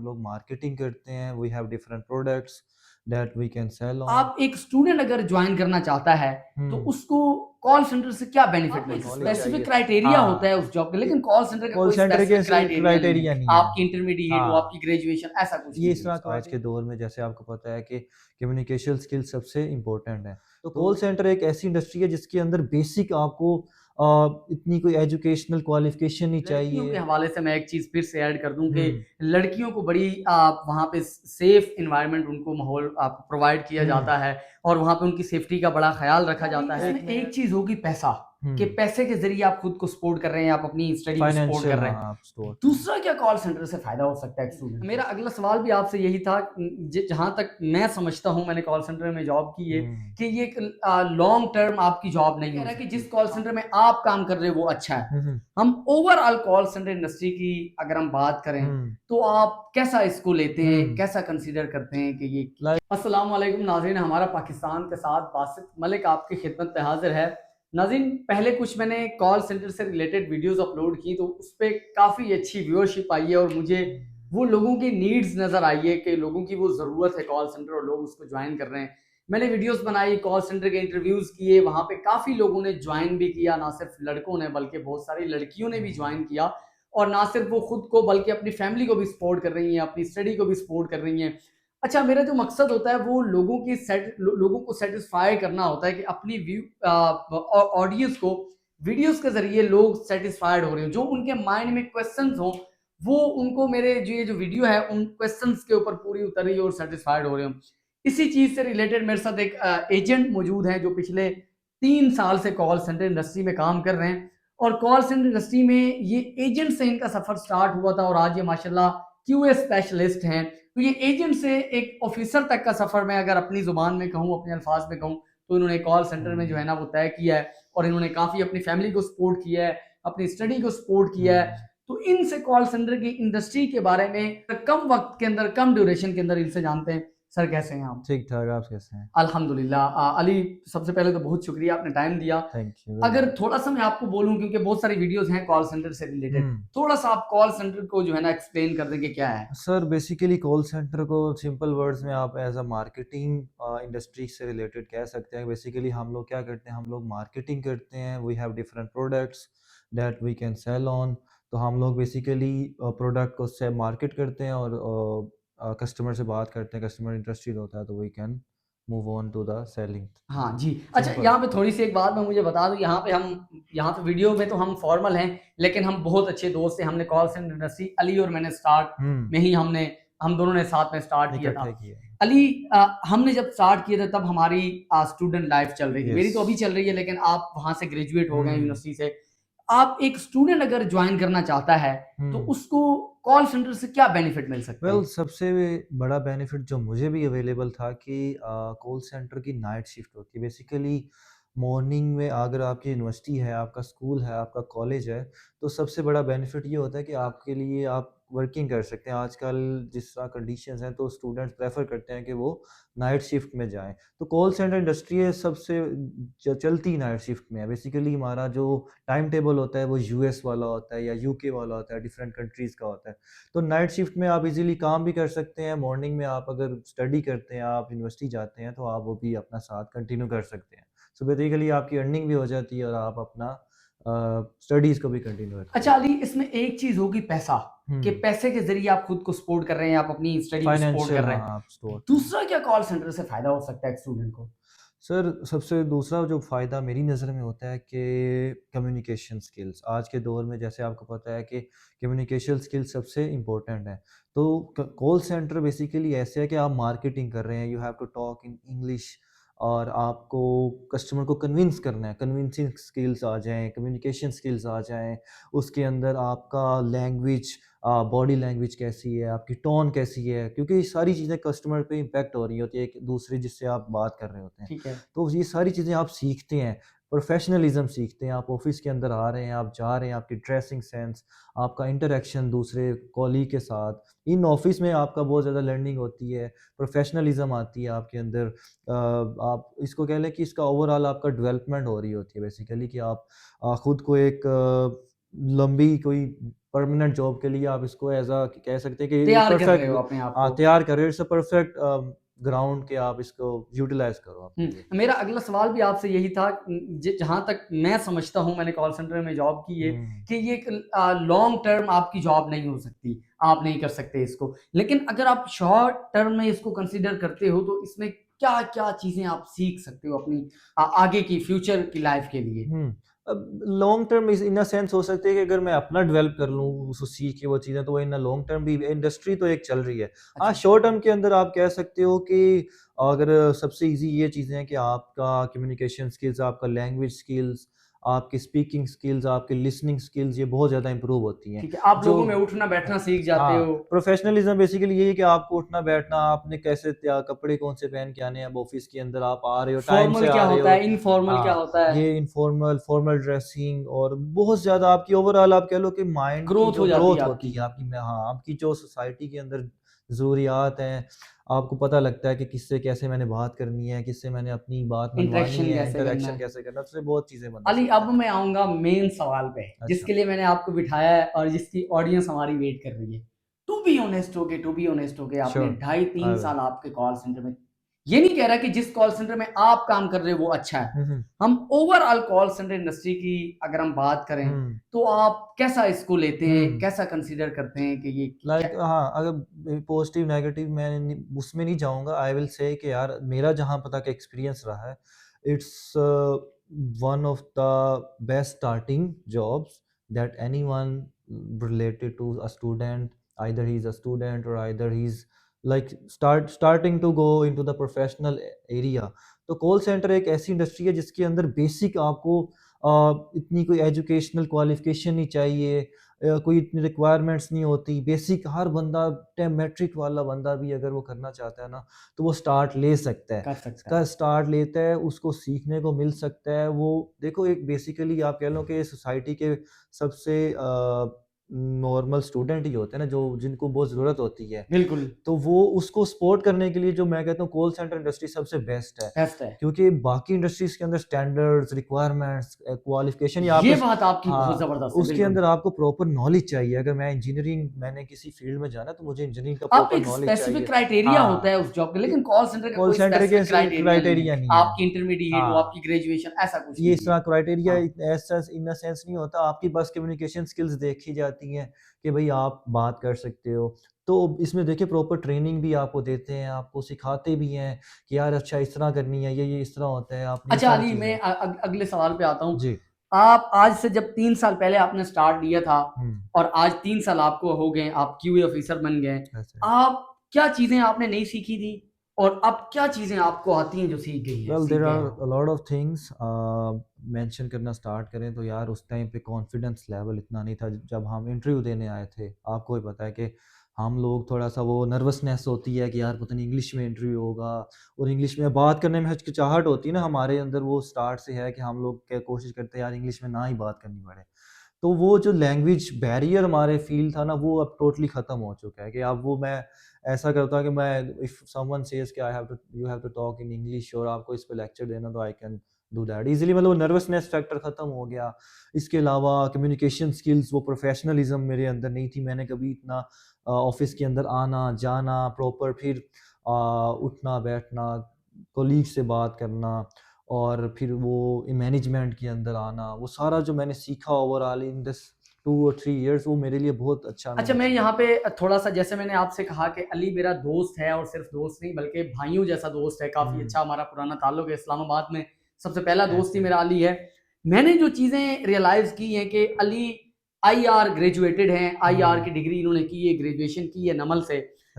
लोग मार्केटिंग करते हैं, we have different products that we can sell on. आप एक स्टूडेंट अगर ज्वाइन करना चाहता है तो उसको कॉल सेंटर से क्या बेनिफिट मिल सकता है? स्पेसिफिक क्राइटेरिया होता है उस जॉब का, लेकिन कॉल सेंटर का कॉल कोई सेंटर के स्पेसिफिक क्राइटेरिया नहीं है। क्राइटेरिया नहीं है। आपकी इंटरमीडिएट हो, आपकी ग्रेजुएशन, ऐसा कुछ ये नहीं इस है। तरह आज के दौर में जैसे आपको पता है कि कम्युनिकेशन स्किल सबसे इम्पोर्टेंट है। तो कॉल सेंटर एक ऐसी इंडस्ट्री है जिसके अंदर बेसिक आपको इतनी कोई एजुकेशनल क्वालिफिकेशन नहीं लड़कियों के चाहिए। हवाले से मैं एक चीज फिर से ऐड कर दूं कि हम्म लड़कियों को बड़ी वहाँ पे सेफ इन्वायरमेंट, उनको माहौल आप प्रोवाइड किया जाता है और वहाँ पे उनकी सेफ्टी का बड़ा ख्याल रखा जाता है। इसमें एक चीज होगी पैसा, कि पैसे के जरिए आप खुद को सपोर्ट कर रहे हैं, आप अपनी स्टडी को सपोर्ट कर फाइनेंशियल, रहे हाँ हैं। आप स्टोर। दूसरा क्या कॉल सेंटर से फायदा हो सकता है स्टूडेंट? मेरा अगला सवाल भी आपसे यही था, जहां तक मैं समझता हूं, मैंने कॉल सेंटर में जॉब की है, कि ये एक लॉन्ग टर्म आपकी जॉब नहीं है कि जिस कॉल सेंटर में आप काम कर रहे हो वो अच्छा है। हम ओवरऑल कॉल सेंटर इंडस्ट्री की अगर हम बात करें तो आप कैसा इसको लेते हैं, कैसा कंसीडर करते हैं कि ये अस्सलाम वालेकुम नाज़रीन, हमारा पाकिस्तान के साथ बासित मलिक आपकी खिदमत में हाजिर है। नाज़रीन, पहले कुछ मैंने कॉल सेंटर से रिलेटेड वीडियोस अपलोड की तो उस पर काफ़ी अच्छी व्यूअरशिप आई है और मुझे वो लोगों की नीड्स नज़र आई है कि लोगों की वो ज़रूरत है कॉल सेंटर और लोग उसको ज्वाइन कर रहे हैं। मैंने वीडियोस बनाई, कॉल सेंटर के इंटरव्यूज़ किए, वहाँ पे काफ़ी लोगों ने ज्वाइन भी किया, ना सिर्फ लड़कों ने बल्कि बहुत सारी लड़कियों ने भी ज्वाइन किया। और ना सिर्फ वो खुद को बल्कि अपनी फैमिली को भी सपोर्ट कर रही हैं, अपनी स्टडी को भी सपोर्ट कर रही हैं। अच्छा, मेरा जो मकसद होता है वो लोगों को सेटिस्फाई करना होता है कि अपनी ऑडियंस को वीडियोस के जरिए लोग सेटिस्फाइड हो रहे हो, जो उनके माइंड में क्वेश्चंस हो वो उनको मेरे जो वीडियो है उन क्वेश्चंस के ऊपर पूरी उतर रही हो और सेटिस्फाइड हो रहे हो। इसी चीज से रिलेटेड मेरे साथ एक एजेंट मौजूद है जो पिछले 3 साल से कॉल सेंटर इंडस्ट्री में काम कर रहे हैं और कॉल सेंटर इंडस्ट्री में ये एजेंट से इनका सफर स्टार्ट हुआ था और आज ये माशाल्लाह क्यूए स्पेशलिस्ट हैं। तो ये एजेंट से एक ऑफिसर तक का सफर मैं अगर अपनी जुबान में कहूँ, अपने अल्फाज में कहूँ, तो इन्होंने कॉल सेंटर में जो है ना वो तय किया है और इन्होंने काफी अपनी फैमिली को सपोर्ट किया है, अपनी स्टडी को सपोर्ट किया है। तो इनसे कॉल सेंटर की इंडस्ट्री के बारे में कम वक्त के अंदर, कम ड्यूरेशन के अंदर इनसे जानते हैं। सर कैसे हैं आप? ठीक ठाक, आप कैसे हैं? अल्हम्दुलिल्लाह। अली, सबसे पहले तो बहुत शुक्रिया, आपने टाइम दिया। Thank you. अगर थोड़ा सा मैं आपको बोलूं, क्योंकि बहुत सारी वीडियोस हैं कॉल सेंटर से रिलेटेड, थोड़ा सा आप कॉल सेंटर को जो है ना एक्सप्लेन कर देंगे क्या है? सर बेसिकली कॉल सेंटर को सिंपल वर्ड्स में आप एज अ मार्केटिंग इंडस्ट्री से रिलेटेड कह सकते हैं। बेसिकली हम लोग क्या करते हैं, हम लोग मार्केटिंग करते हैं, we have different products that we can sell on. तो हम लोग बेसिकली प्रोडक्ट को से मार्केट करते हैं और कस्टमर से बात करते हैं, कस्टमर इंटरेस्टेड होता है तो we can move on to the selling. हाँ जी। अच्छा, सिंपल। यहाँ पे थोड़ी सी एक बात मैं मुझे बता दूं, यहाँ पे वीडियो में तो हम फॉर्मल हैं लेकिन हम बहुत अच्छे दोस्त हैं। हमने कॉल सेंटर इंडस्ट्री, अली और मैंने स्टार्ट में ही हम दोनों ने साथ में स्टार्ट किया था। अली, हमने जब स्टार्ट किया था तब हमारी स्टूडेंट लाइफ चल रही थी। मेरी तो अभी चल रही है लेकिन आप वहां से ग्रेजुएट हो गए यूनिवर्सिटी से। आप एक स्टूडेंट अगर ज्वाइन करना चाहता है तो उसको कॉल सेंटर से क्या बेनिफिट मिल सकते हैं? वेल सबसे बड़ा बेनिफिट जो मुझे भी अवेलेबल था कि कॉल सेंटर की नाइट शिफ्ट होती है। बेसिकली मॉर्निंग में अगर आपकी यूनिवर्सिटी है, आपका स्कूल है, आपका कॉलेज है, तो सबसे बड़ा बेनिफिट ये होता है कि आपके लिए आप वर्किंग कर सकते हैं। आजकल जिस तरह कंडीशंस हैं तो स्टूडेंट्स प्रेफर करते हैं कि वो नाइट शिफ्ट में जाएं। तो कॉल सेंटर इंडस्ट्री है सबसे चलती नाइट शिफ्ट में है। बेसिकली हमारा जो टाइम टेबल होता है वो यूएस वाला होता है या यूके वाला होता है, डिफरेंट कंट्रीज़ का होता है। तो नाइट शिफ्ट में आप इजीली काम भी कर सकते हैं। मॉर्निंग में आप अगर स्टडी करते हैं, आप यूनिवर्सिटी जाते हैं, तो आप वो भी अपना साथ कंटिन्यू कर सकते हैं। सो बेसिकली आपकी अर्निंग भी हो जाती है और आप अपना स्टडीज़ को भी कंटिन्यू रखते अच्छा अली, इसमें एक चीज होगी पैसा, कि पैसे के जरिए आप खुद को सपोर्ट कर रहे हैं, आप अपनी स्टडी को सपोर्ट कर फाइनेंशियल, रहे हाँ हैं। आप स्टोर। दूसरा क्या कॉल सेंटर से फायदा हो सकता है स्टूडेंट को? सर सबसे दूसरा जो फ़ायदा मेरी नज़र में होता है कि कम्युनिकेशन स्किल्स। आज के दौर में जैसे आपको पता है कि कम्युनिकेशन स्किल्स सबसे इम्पोर्टेंट है। तो कॉल सेंटर बेसिकली ऐसे है कि आप मार्केटिंग कर रहे हैं, you have to talk in English और आपको कस्टमर को कन्विंस करना है। कन्विंसिंग स्किल्स आ जाएँ, कम्युनिकेशन स्किल्स आ जाएँ, उसके अंदर आपका लैंग्वेज, बॉडी लैंग्वेज कैसी है, आपकी टोन कैसी है, क्योंकि ये सारी चीज़ें कस्टमर पे इम्पैक्ट हो रही होती है, एक दूसरे जिससे आप बात कर रहे होते हैं। ठीक है। तो ये सारी चीज़ें आप सीखते हैं, प्रोफेशनलिज्म सीखते हैं। आप ऑफिस के अंदर आ रहे हैं, आप जा रहे हैं, आपकी ड्रेसिंग सेंस, आपका इंटरेक्शन दूसरे कॉलीग के साथ, इन ऑफिस में आपका बहुत ज़्यादा लर्निंग होती है, प्रोफेशनलिज्म आती है आपके अंदर। आप इसको कह लें कि इसका ओवरऑल आपका डेवलपमेंट हो रही होती है बेसिकली कि आप खुद को एक लंबी कोई परमानेंट जॉब के लिए आप इसको एज़ अ कह सकते हैं कि तैयार कर रहे परफेक्ट हो अपने आप को। तैयार कर रहे हो। इट्स अ परफेक्ट ग्राउंड के आप इसको यूटिलाइज़ करो आपके लिए। मेरा अगला सवाल भी आपसे यही था, जहाँ तक मैं समझता हूँ, मैंने कॉल सेंटर में जॉब की है, कि ये एक लॉन्ग टर्म आपकी जॉब नहीं हो सकती, आप नहीं कर सकते इसको। लेकिन अगर आप शॉर्ट टर्म में इसको कंसीडर करते हो तो इसमें क्या-क्या चीज़ें आप सीख सकते हो अपनी आगे की फ्यूचर की लाइफ के लिए? अब लॉन्ग टर्म इस इन अ सेंस हो सकती है कि अगर मैं अपना डेवलप कर लूँ, उसको सीख के वो चीज़ें, तो वो इन अ लॉन्ग टर्म भी इंडस्ट्री तो एक चल रही है। हाँ, अच्छा। शॉर्ट टर्म के अंदर आप कह सकते हो कि अगर सबसे ईज़ी ये चीज़ें हैं कि आपका कम्युनिकेशन स्किल्स, आपका लैंग्वेज स्किल्स, आपकी स्पीकिंग स्किल्स, आपकी लिसनिंग स्किल्स, ये बहुत ज़्यादा इम्प्रूव होती हैं। ठीक है, आप जो लोगों में उठना-बैठना सीख जाते हाँ, हो। प्रोफेशनलिज्म बेसिकली यही है कि आपको उठना-बैठना, आपने कैसे त्या कपड़े कौन से पहन के आने हैं, अब ऑफ़िस के अंदर आप आ रहे हो, टाइम फॉर्मल से क्या आ रहे होता हो। है, इनफॉर्मल क्या हाँ, होता है, ये इनफॉर्मल, फॉर्मल ड्रेसिंग और बहुत ज़्यादा आपकी ओवरऑल आप कह लो कि माइंड की ग्रोथ जो हो जाती है ग्रोथ होती आपकी। है आपकी में, हाँ, आपकी जो सोसाइटी के अंदर ज़रूरियात हैं, आपको पता लगता है कि किससे कैसे मैंने बात करनी है, किससे मैंने अपनी बात मनवानी इंटरेक्शन है, कैसे करना इंटरैक्शन है। कैसे करना है, उससे बहुत चीज़ें बंदा अली, सीखता अब है। मैं आऊँगा मेन सवाल पे, अच्छा, जिसके लिए मैंने आपको बिठाया है और जिसकी ऑडियंस हमारी वेट कर रही है। टू बी ऑनेस्ट होके आपने श्योर, ढाई आई 3 विल। साल आपके कॉल सेंटर में, ये नहीं कह रहा कि जिस कॉल सेंटर में आप काम कर रहे हो वो अच्छा है। हुँ, हुँ, हम ओवरऑल कॉल सेंटर इंडस्ट्री की अगर हम बात करें, हुँ, तो आप कैसा इसको लेते हैं? हुँ। कैसा कंसीडर करते हैं कि ये क्या। लाइक हाँ, अगर पॉजिटिव नेगेटिव मैं उसमें नहीं जाऊँगा। आई विल से कि यार मेरा जहाँ तक एक्सपीरियंस रहा है, it's one of the best starting jobs that anyone related to a student, either he is a student और either he is like starting to go into the professional area. तो call centre एक ऐसी industry है जिसके अंदर basic आपको इतनी कोई एजुकेशनल क्वालिफ़िकेशन नहीं चाहिए, कोई इतनी रिक्वायरमेंट्स नहीं होती, बेसिक हर बंदा मैट्रिक वाला बंदा भी अगर वो करना चाहता है ना, तो वो स्टार्ट ले सकता है। कर सकता है? का स्टार्ट लेता है, उसको सीखने को मिल सकता है। वो देखो एक बेसिकली आप कह लो कि सोसाइटी के सबसे नॉर्मल स्टूडेंट ही होते हैं ना, जो जिनको बहुत ज़रूरत होती है। बिल्कुल, तो वो उसको सपोर्ट करने के लिए जो मैं कहता हूँ कॉल सेंटर इंडस्ट्री सबसे बेस्ट है। बेस्ट है। क्योंकि बाकी इंडस्ट्रीज़ के अंदर स्टैंडर्ड्स, रिक्वायरमेंट्स, क्वालिफ़िकेशन या ये आपको बात आपकी बहुत हाँ, ज़बरदस्त है, उसके बिल्कुल। अंदर आपको प्रॉपर नॉलेज चाहिए। अगर मैं इंजीनियरिंग मैंने किसी फ़ील्ड में जाना है, तो मुझे इंजीनियरिंग का अब प्रॉपर एक नॉलेज स्पेसिफिक चाहिए। क्राइटेरिया होता हाँ, है उस जॉब का, इ लेकिन कॉल सेंटर का कॉल कोई सेंटर के स्पेसिफिक ऐसे क्राइटेरिया नहीं है। क्राइटेरिया नहीं है। आपकी इंटरमीडिएट हो, हाँ। आपकी ग्रेजुएशन, ऐसा कुछ ये इस नहीं है। तरह क्राइटेरिया हाँ। As such in a sense नहीं होता, आपकी बस कम्युनिकेशन स्किल्स देखी जाती हैं कि भई आप बात कर सकते हो। तो इसमें देखिए प्रॉपर ट्रेनिंग भी आपको देते हैं, आपको सिखाते भी हैं कि यार अच्छा इस तरह करनी है, ये इस तरह होता है, आपने ये अच्छा सारी अली, चीज़ें। मैं अगले सवाल पे आता हूँ। जी। आप आज से जब 3 साल पहले आपने स्टार्ट लिया था हुँ, और आज 3 साल आपको हो गए, आप क्यूए ऑफिसर बन गए। ऐसे। आप क्या चीज़ें आपने नहीं सीखी थी और अब क्या चीज़ें आपको आती हैं जो सीख गई हैं, वेल सीख देयर गए आर हैं अ आप? लॉट ऑफ थिंग्स मेंशन करना स्टार्ट करें तो यार उस टाइम पे कॉन्फिडेंस लेवल इतना नहीं था। जब हम इंटरव्यू देने आए थे, आपको भी पता है कि हम लोग थोड़ा-सा वो नर्वसनेस होती है कि यार पता नहीं इंग्लिश में इंटरव्यू होगा और इंग्लिश में बात करने में हिचकिचाहट होती है ना, हमारे अंदर वो स्टार्ट से है कि हम लोग क्या कोशिश करते हैं यार इंग्लिश में ना ही बात करनी पड़े। तो वो जो लैंग्वेज बैरियर हमारे फ़ील था ना, वो अब टोटली ख़त्म हो चुका है कि अब वो मैं ऐसा करता हूँ कि मैं इफ समवन सेज कि I have to you have to talk in English और आपको इस पे लेक्चर देना, तो I can do that easily. मतलब नर्वसनेस फैक्टर ख़त्म हो गया। इसके अलावा कम्युनिकेशन स्किल्स, वो प्रोफ़ेशनलिज़्म मेरे अंदर नहीं थी। मैंने कभी इतना ऑफ़िस के अंदर आना, जाना, प्रॉपर फिर उठना-बैठना, कलीग से बात करना और फिर वो मैनेजमेंट के अंदर आना, वो सारा जो मैंने सीखा ओवरऑल इन दिस 2 और 3 इयर्स, वो मेरे लिए बहुत अच्छा अच्छा, मैंने मैं सीखा। यहाँ पे थोड़ा-सा, जैसे मैंने आपसे कहा कि अली मेरा दोस्त है और सिर्फ़ दोस्त नहीं बल्कि भाइयों जैसा दोस्त है, काफ़ी हुँ, अच्छा हमारा पुराना ताल्लुक है, इस्लामाबाद में सबसे पहला दोस्त ही ऐसे। मेरा अली है। मैंने जो चीज़ें रियलाइज़ की हैं कि अली आईआर ग्रेजुएटेड हैं, आईआर की हुँ, डिग्री इन्होंने की है, ग्रेजुएशन की है नमल से।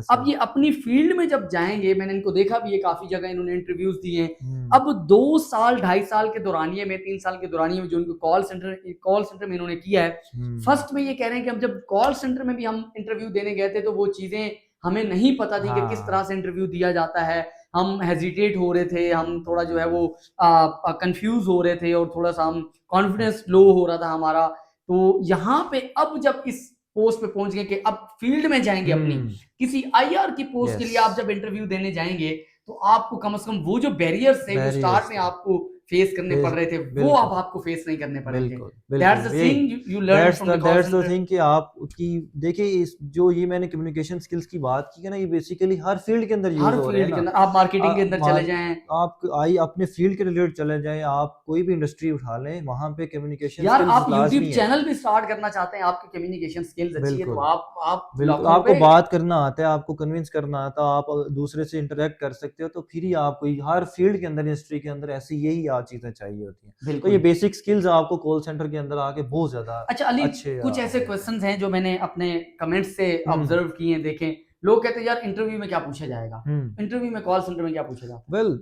अब ऐसे। ये अपनी फ़ील्ड में जब जाएँगे, मैंने इनको देखा भी है, काफ़ी जगह इन्होंने इंटरव्यूज़ दिए हैं। हुँ, अब 2 साल, ढाई साल के दौरानिये में, 3 साल के दौरानिये में जो इनको कॉल सेंटर में इन्होंने किया है, हुँ, फर्स्ट में ये कह रहे हैं कि हम जब कॉल सेंटर में भी हम इंटरव्यू देने गए थे, तो वो चीज़ें हमें नहीं पता थी कि किस तरह हाँ, से इंटरव्यू दिया जाता है। हम हेजिटेट हो रहे थे, हम थोड़ा जो है वो कन्फ्यूज़ हो रहे थे और थोड़ा-सा हम कॉन्फिडेंस ऐसे। लो हो रहा था हमारा। तो यहाँ पे अब जब इस पोस्ट पे पहुँच गए कि अब फील्ड में जाएँगे अपनी, हुँ, किसी आईआर की पोस्ट के येस, लिए आप जब इंटरव्यू देने जाएँगे, तो आपको कम से कम वो जो बैरियर्स थे, जो स्टार्ट बैरियर्स में थे। आपको फेस करने पड़ फेस रहे थे, वो बिल्कुल, अब आपको फेस नहीं करने पड़ेंगे। बिल्कुल, दैट्स बिल्कुल, द यही thing you learn from the call that's the centre. Thing कि आपकी देखिए इस जो ये मैंने कम्युनिकेशन स्किल्स की बात की है ना, ये बेसिकली हर फील्ड के अंदर यूज़ हर हो रहे हैं फील्ड के ना। अंदर आप मार्केटिंग के अंदर चले मार्क जाएँ, आप आइए अपने फील्ड के रिलेटेड चले जाएँ, आप कोई भी इंडस्ट्री उठा लें, वहाँ पे कम्युनिकेशन यार स्किल्स आप यूट्यूब लाज़मी है। चैनल भी स्टार्ट करना चाहते हैं, आपकी कम्युनिकेशन स्किल्स अच्छी है, तो बिल्कुल। आप बिल्कुल, लाखों आपको रुपए। बात करना आता है, आपको कन्विंस करना आता है, आप दूसरे से इंटरैक्ट कर सकते हो, तो फिर ही आपको हर फील्ड के अंदर, इंडस्ट्री के अंदर ऐसी यही चीज़ें चाहिए होती हैं। तो ये बिल्कुल। बेसिक स्किल्स आपको कॉल सेंटर के अंदर आके बहुत ज़्यादा अच्छा अली, अच्छे कुछ ऐसे हो जाते हैं। क्वेश्चंस हैं जो मैंने अपने कमेंट्स से हुँ, ऑब्जर्व किए हैं, देखे। लोग कहते हैं यार इंटरव्यू में क्या पूछा जाएगा? हुँ। इंटरव्यू में कॉल सेंटर में क्या पूछा जाता है? Well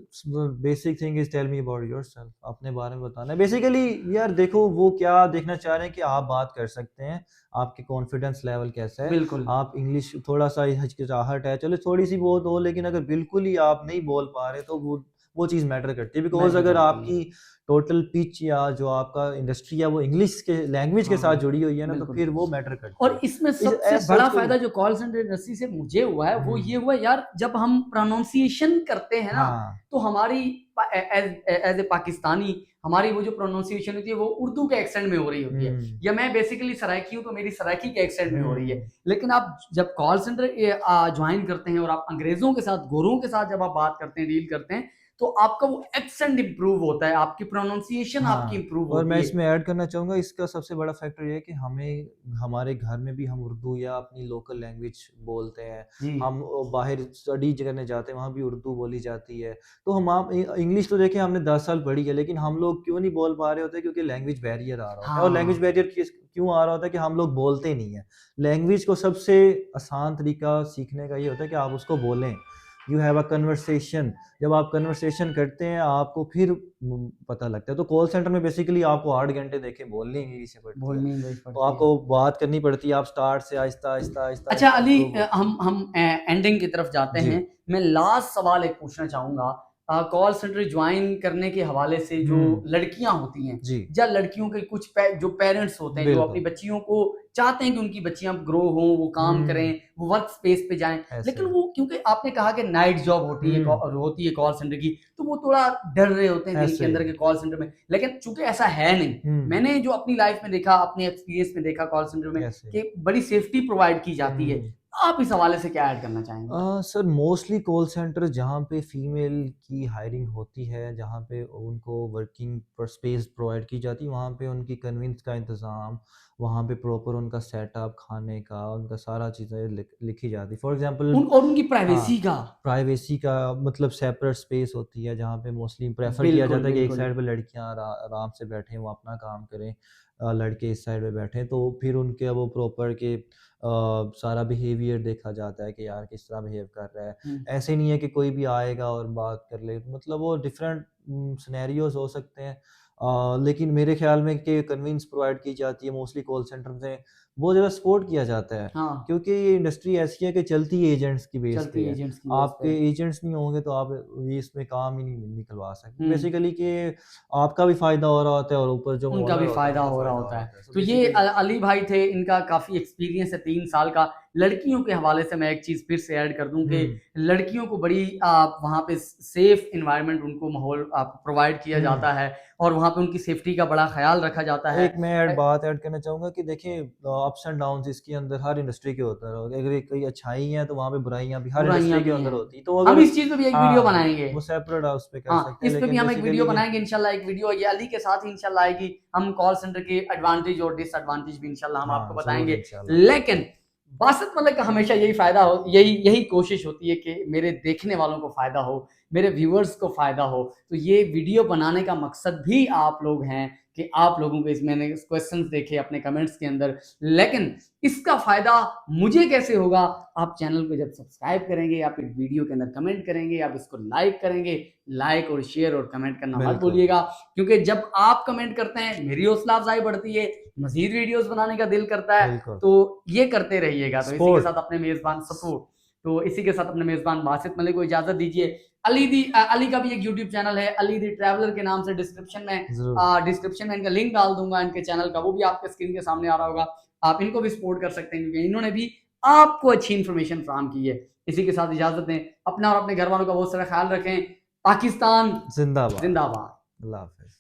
basic thing is tell me about yourself, अपने बारे में बताना है। बेसिकली यार देखो वो क्या देखना चाह रहे हैं कि आप बात कर सकते हैं, आपके कॉन्फिडेंस लेवल कैसा है, बिल्कुल। आप इंग्लिश थोड़ा-सा हिचकिचाहट है, चलो थोड़ी-सी बहुत हो, लेकिन अगर बिल्कुल ही आप नहीं बोल पा रहे तो वो चीज़ मैटर करती है। बिकॉज़ मैटर अगर करती है। आपकी टोटल पिच या जो आपका इंडस्ट्री है वो इंग्लिश के लैंग्वेज के साथ हाँ, जुड़ी हुई है ना, तो बिल्कुल। फिर वो मैटर करती और है। इसमें इस सबसे एज़ बड़ा सच कोई फ़ायदा जो कॉल सेंटर इंडस्ट्री से मुझे हुआ है, वो हुँ, ये हुआ यार, जब हम प्रोनंसिएशन करते हैं ना, हाँ। तो हमारी एज़ ए पाकिस्तानी हमारी वो जो प्रोनंसिएशन होती है, वो उर्दू के एक्सेंट में हो रही होती है। हुँ, या मैं बेसिकली सराइकी हूँ, तो मेरी सराइकी के एक्सेंट में हो रही है। हुँ। लेकिन आप जब कॉल सेंटर जॉइन करते हैं और आप अंग्रेज़ों के साथ, गोरों के साथ जब आप बात करते हैं, डील करते हैं, तो आपका वो एक्सेंट इम्प्रूव होता है, आपकी प्रोनंसिएशन आपकी हाँ, इम्प्रूव और मैं होती है। इसमें ऐड करना चाहूँगा इसका सबसे बड़ा फैक्टर ये है कि हमें हमारे घर में भी हम उर्दू या अपनी लोकल लैंग्वेज बोलते हैं। जी। हम बाहर स्टडी करने जाते हैं, वहाँ भी उर्दू बोली जाती है। तो हम आप इंग्लिश तो देखिए हमने 10 साल पढ़ी है, लेकिन हम लोग क्यों नहीं बोल पा रहे होते क्योंकि लैंग्वेज बैरियर आ रहा होता है और लैंग्वेज हाँ। बैरियर क्यों आ रहा होता है कि हम लोग बोलते नहीं हैं। लैंग्वेज को सबसे आसान तरीका सीखने का ये होता है कि आप उसको बोलें। यू हैव अ कन्वर्सेशन जब आप कन्वर्सेशन करते हैं आपको फिर पता लगता है। तो कॉल सेंटर में बेसिकली आपको 8 घंटे देखें बोलनी इंग्लिश से पड़ती है। बोलनी इंग्लिश तो पड़ती है। आपको बात करनी पड़ती है, आप स्टार्ट से आहिस्ता, आहिस्ता, आहिस्ता, अच्छा आहिस्ता अली, इम्प्रूव होती है। हम एंडिंग की तरफ जाते जी। हैं। मैं लास्ट सवाल एक पूछना चाहूँगा। कॉल सेंटर ज्वाइन करने के हवाले से जो हुँ, लड़कियाँ होती हैं, जी, या लड़कियों के कुछ जो पेरेंट्स होते हैं, जो अपनी बिल्कुल। बच्चियों को चाहते हैं कि उनकी बच्चियाँ ग्रो हों, वो काम हुँ, करें, वो वर्क स्पेस पे जाएँ। ऐसे लेकिन ही। वो, क्योंकि आपने कहा कि नाइट जॉब हुँ, होती है कॉल सेंटर की, तो वो थोड़ा डर रहे होते हैं दिल के ऐसे अंदर ही। के कॉल सेंटर में। लेकिन चूँकि ऐसा है नहीं, हुँ, मैंने जो अपनी लाइफ़ में देखा, अपने एक्सपीरियंस में देखा कॉल सेंटर में, ऐसे ही। कि बड़ी सेफ्टी प्रोवाइड की जाती है। हुँ। आप इस हवाले से क्या ऐड करना चाहेंगे? सर मोस्टली कॉल सेंटर जहाँ पे फीमेल की हायरिंग होती है, जहाँ पे उनको वर्किंग पर स्पेस प्रोवाइड की जाती है, वहाँ पे उनकी कन्वेंस का इंतज़ाम, वहाँ पे प्रॉपर उनका सेटअप, खाने का, उनका सारा चीज़ें लिखी जाती है। फॉर एग्ज़ाम्पल और उनकी हाँ, प्राइवेसी का। प्राइवेसी का मतलब सेपरेट स्पेस होती है, जहाँ पे मोस्टली प्रेफ़र किया बिल्कुल, जाता है कि एक बिल्कुल। साइड पे लड़कियाँ आराम से बैठें, वो अपना काम करें, लड़के इस साइड पे बैठें, तो फिर उनके वो प्रॉपर के सारा बिहेवियर देखा जाता है कि यार किस तरह बिहेव कर रहा है। हुँ। ऐसे नहीं है कि कोई भी आएगा और बात कर ले, मतलब वो डिफरेंट सिनेरियोज़ हो सकते हैं। लेकिन मेरे ख़्याल में कि कन्वीनियंस प्रोवाइड की जाती है मोस्टली कॉल सेंटर में, बहुत ज़्यादा सपोर्ट किया जाता है। हाँ, क्योंकि ये इंडस्ट्री ऐसी है कि चलती एजेंट्स की बेस पे चलती है। एजेंट्स की बेस आपके पे। एजेंट्स नहीं होंगे तो आप ये इसमें काम ही नहीं निकलवा सकते। हुँ। बेसिकली कि आपका भी फ़ायदा हो रहा होता है और ऊपर जो उनका ओनर भी होता है फ़ायदा उनका हो रहा फ़ायदा हो होता रहा है। होता है। सो तो ये बेसिकली अली भाई थे, इनका काफ़ी एक्सपीरियंस है 3 साल का। लड़कियों के हवाले से मैं एक चीज़ फिर से ऐड कर दूँ कि हुँ, लड़कियों को बड़ी वहाँ पे सेफ एनवायरनमेंट, उनको माहौल प्रोवाइड किया हुँ। जाता है, और वहाँ पे उनकी सेफ्टी का बड़ा ख़्याल रखा जाता है। एक मैं बात ऐड करना चाहूँगा कि देखिए अप्स एंड डाउन्स इसके अंदर हर इंडस्ट्री के होता है। अगर एक कोई अच्छाई है तो वहाँ पे बुराइयाँ भी हर बुराइयाँ इंडस्ट्री के भी अंदर हैं। होती है। तो हम अगर इस चीज़ पे भी एक वीडियो हाँ, बनाएँगे। वो सेपरेट आप उस पे कर हाँ, सकते हैं इस पे भी लेकिन हम एक वीडियो बेसिकली कि बनाएँगे इंशाल्लाह। एक वीडियो ये अली के साथ ही इंशाल्लाह आएगी। हम कॉल सेंटर के एडवांटेज और डिसएडवांटेज भी इंशाल्लाह हम आपको हाँ, ज़रूर बताएँगे। इंशाल्लाह। लेकिन बासित मलिक का हमेशा यही फ़ायदा हो, यही कोशिश होती है कि मेरे देखने वालों को फ़ायदा हो, मेरे व्यूअर्स को फ़ायदा हो। तो ये वीडियो बनाने का मकसद भी आप लोग हैं, कि आप लोगों को मैंने क्वेश्चंस देखे अपने कमेंट्स के अंदर। लेकिन इसका फ़ायदा मुझे कैसे होगा? आप चैनल को जब सब्सक्राइब करेंगे, आप इस वीडियो के अंदर कमेंट करेंगे, आप इसको लाइक करेंगे। लाइक और शेयर और कमेंट करना मत बिल्कुल, भूलिएगा, क्योंकि जब आप कमेंट करते हैं मेरी हौसला अफजाई बढ़ती है, मज़ीद वीडियोज़ बनाने का दिल करता है। बिल्कुल। तो ये करते रहिएगा। तो इसी के सपोर्ट साथ अपने मेज़बान सपोर्ट तो इसी के साथ अपने मेज़बान बासित मलिक को इजाज़त दीजिए। अली का भी एक यूट्यूब चैनल है, अली द ट्रैवलर के नाम से। ज़रूर। डिस्क्रिप्शन में इनका लिंक डाल दूँगा इनके चैनल का, वो भी आपके स्क्रीन के सामने आ रहा होगा। आप इनको भी सपोर्ट कर सकते हैं, क्योंकि इन्होंने भी आपको अच्छी इन्फॉर्मेशन फराहम की है। इसी के साथ इजाज़त दें। अपना और अपने घर वालों का बहुत सारा ख़्याल रखें। पाकिस्तान ज़िंदाबाद। ज़िंदाबाद। अल्लाह हाफ़िज़।